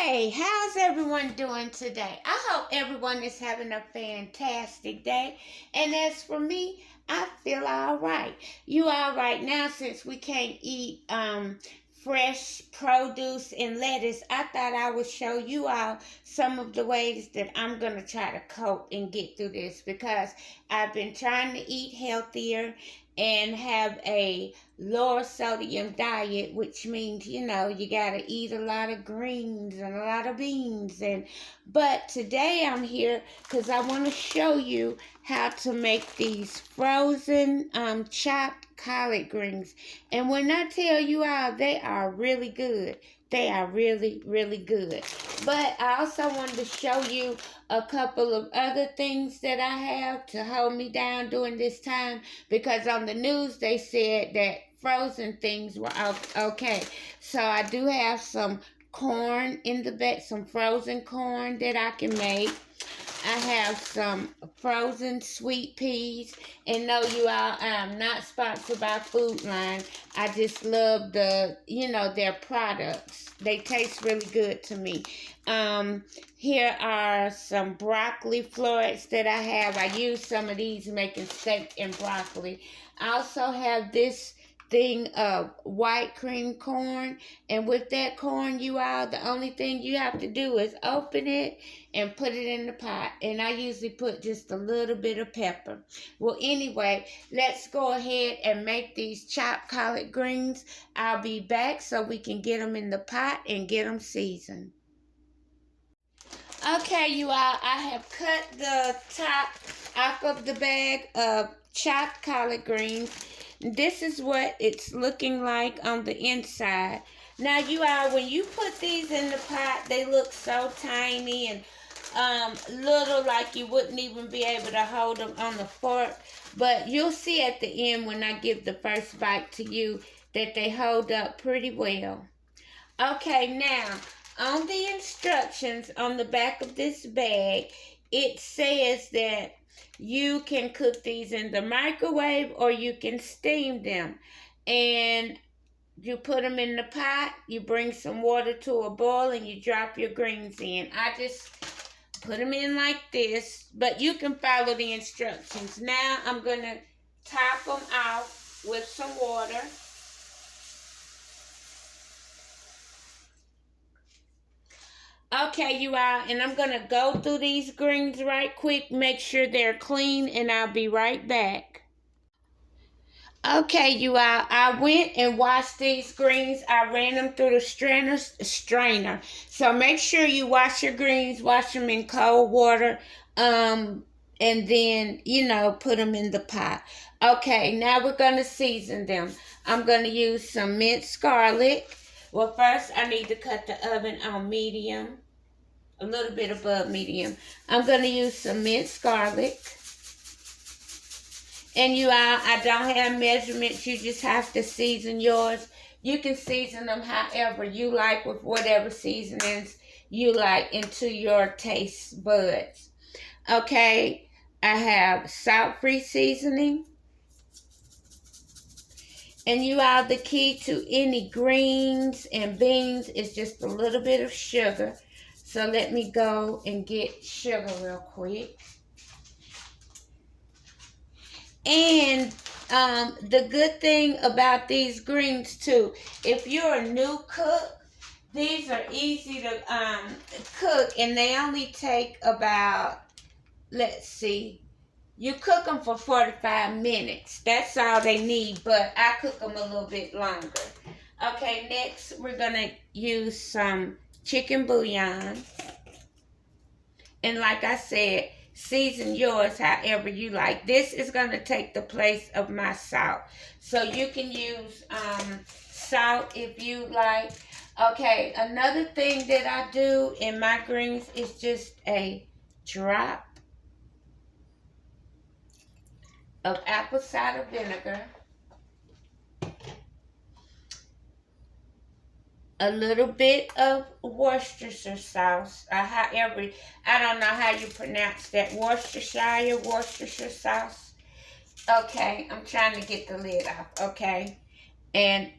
Hey, how's everyone doing today? I hope everyone is having a fantastic day. And as for me, I feel all right. You all right now since we can't eat fresh produce and lettuce. I thought I would show you all some of the ways that I'm going to try to cope and get through this because I've been trying to eat healthier and have a lower sodium diet, which means you got to eat a lot of greens and a lot of beans. But today I'm here because I want to show you how to make these frozen chopped collard greens. And when I tell you all, they are really good. They are really, really good. But I also wanted to show you a couple of other things that I have to hold me down during this time, because on the news they said that frozen things were okay. So I do have some corn in the bag, some frozen corn that I can make. I have some frozen sweet peas. And no, you all, I'm not sponsored by Food Line. I just love their products. They taste really good to me. Here are some broccoli florets that I have. I use some of these making steak and broccoli. I also have this thing of white cream corn, and with that corn, you all, the only thing you have to do is open it and put it in the pot. And I usually put just a little bit of pepper. Well, anyway, let's go ahead and make these chopped collard greens. I'll be back so we can get them in the pot and get them seasoned. Okay, you all, I have cut the top off of the bag of chopped collard greens. This is what it's looking like on the inside. Now, you all, when you put these in the pot, they look so tiny and little, like you wouldn't even be able to hold them on the fork. But you'll see at the end when I give the first bite to you that they hold up pretty well. Okay, now, on the instructions on the back of this bag, it says that you can cook these in the microwave or you can steam them. And you put them in the pot, you bring some water to a boil, and you drop your greens in. I just put them in like this, but you can follow the instructions. Now I'm going to top them off with some water. Okay, you all, and I'm going to go through these greens right quick, make sure they're clean, and I'll be right back. Okay, you all, I went and washed these greens. I ran them through the strainer. So make sure you wash your greens, wash them in cold water, and then, put them in the pot. Okay, now we're going to season them. I'm going to use some minced garlic. Well, first I need to cut the oven on medium, a little bit above medium. I'm going to use some minced garlic. And you all, I don't have measurements. You just have to season yours. You can season them however you like, with whatever seasonings you like, into your taste buds. Okay, I have salt-free seasoning. And you all, the key to any greens and beans is just a little bit of sugar. So let me go and get sugar real quick. And the good thing about these greens too, if you're a new cook, these are easy to cook, and they only take about, let's see, you cook them for 45 minutes. That's all they need, but I cook them a little bit longer. Okay, next we're going to use some chicken bouillon. And like I said, season yours however you like. This is going to take the place of my salt. So you can use salt if you like. Okay, another thing that I do in my greens is just a drop of apple cider vinegar, a little bit of Worcestershire sauce. I don't know how you pronounce that. Worcestershire sauce. Okay, I'm trying to get the lid off. Okay, and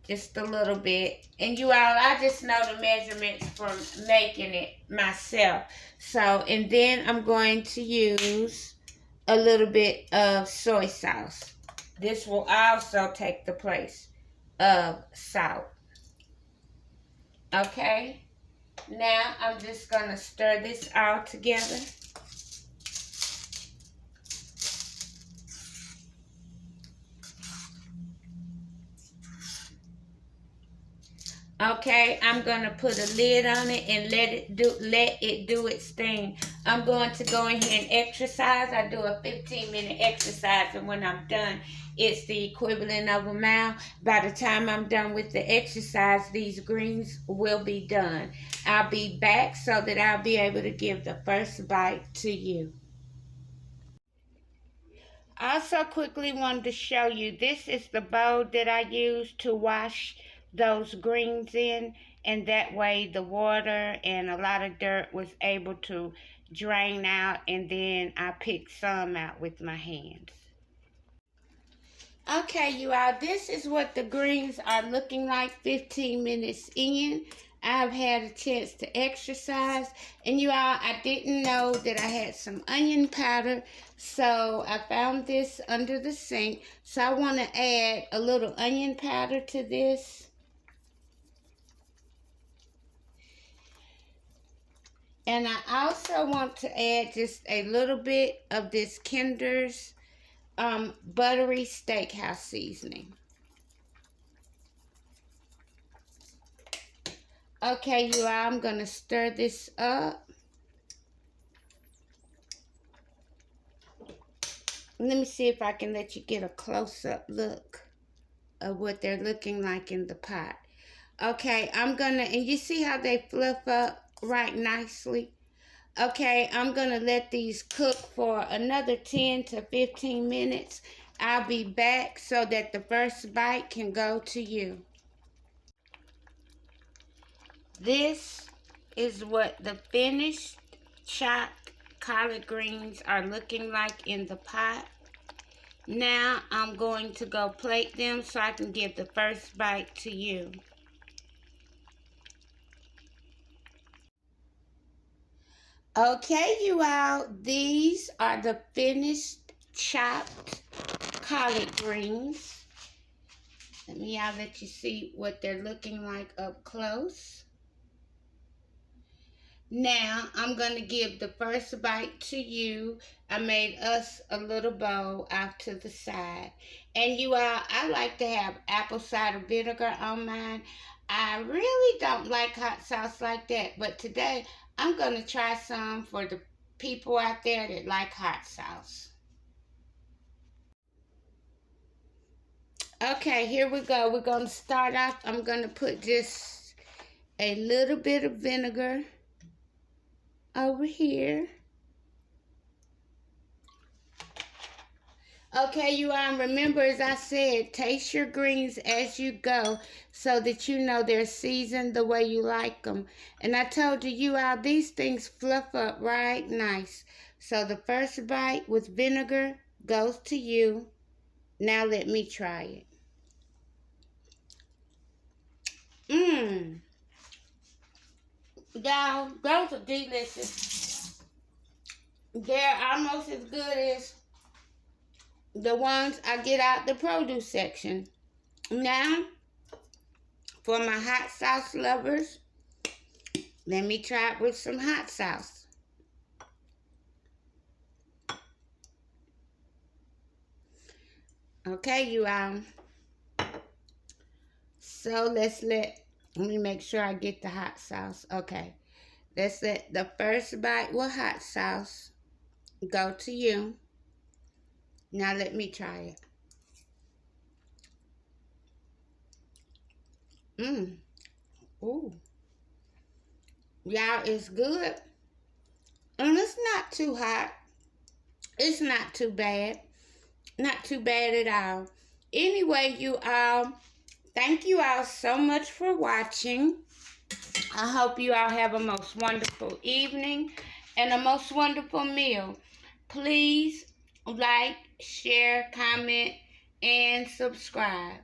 Just a little bit. And you all, I just know the measurements from making it myself. So, and then I'm going to use a little bit of soy sauce. This will also take the place of salt. Okay? Now I'm just going to stir this all together. Okay, I'm gonna put a lid on it and let it do its thing. I'm going to go in here and exercise. I do a 15-minute exercise, and when I'm done, it's the equivalent of a mile. By the time I'm done with the exercise, these greens will be done. I'll be back so that I'll be able to give the first bite to you. I also quickly wanted to show you, this is the bowl that I used to wash those greens in, and that way the water and a lot of dirt was able to drain out, and then I picked some out with my hands. Okay, you all, this is what the greens are looking like 15 minutes in. I've had a chance to exercise, and you all, I didn't know that I had some onion powder, so I found this under the sink. So I want to add a little onion powder to this. And I also want to add just a little bit of this Kinder's buttery steakhouse seasoning. Okay, you all, I'm going to stir this up. Let me see if I can let you get a close-up look of what they're looking like in the pot. Okay, I'm going to, and you see how they fluff up right nicely? Okay, I'm going to let these cook for another 10 to 15 minutes. I'll be back so that the first bite can go to you. This is what the finished chopped collard greens are looking like in the pot. Now I'm going to go plate them so I can give the first bite to you. Okay, you all, these are the finished chopped collard greens. Let you see what they're looking like up close. Now, I'm going to give the first bite to you. I made us a little bowl off to the side. And you all, I like to have apple cider vinegar on mine. I really don't like hot sauce like that, but today I'm going to try some for the people out there that like hot sauce. Okay, here we go. We're going to start off. I'm going to put just a little bit of vinegar over here. Okay, you all, remember, as I said, taste your greens as you go so that you know they're seasoned the way you like them. And I told you all, these things fluff up right nice. So the first bite with vinegar goes to you. Now let me try it. Y'all, those are delicious. They're almost as good as the ones I get out the produce section. Now, for my hot sauce lovers, let me try it with some hot sauce. Okay, you all. So let me make sure I get the hot sauce. Okay. Let's let the first bite with hot sauce go to you. Now let me try it. Ooh. Y'all, it's good. And it's not too hot. It's not too bad. Not too bad at all. Anyway, you all, thank you all so much for watching. I hope you all have a most wonderful evening and a most wonderful meal. Please like, share, comment, and subscribe.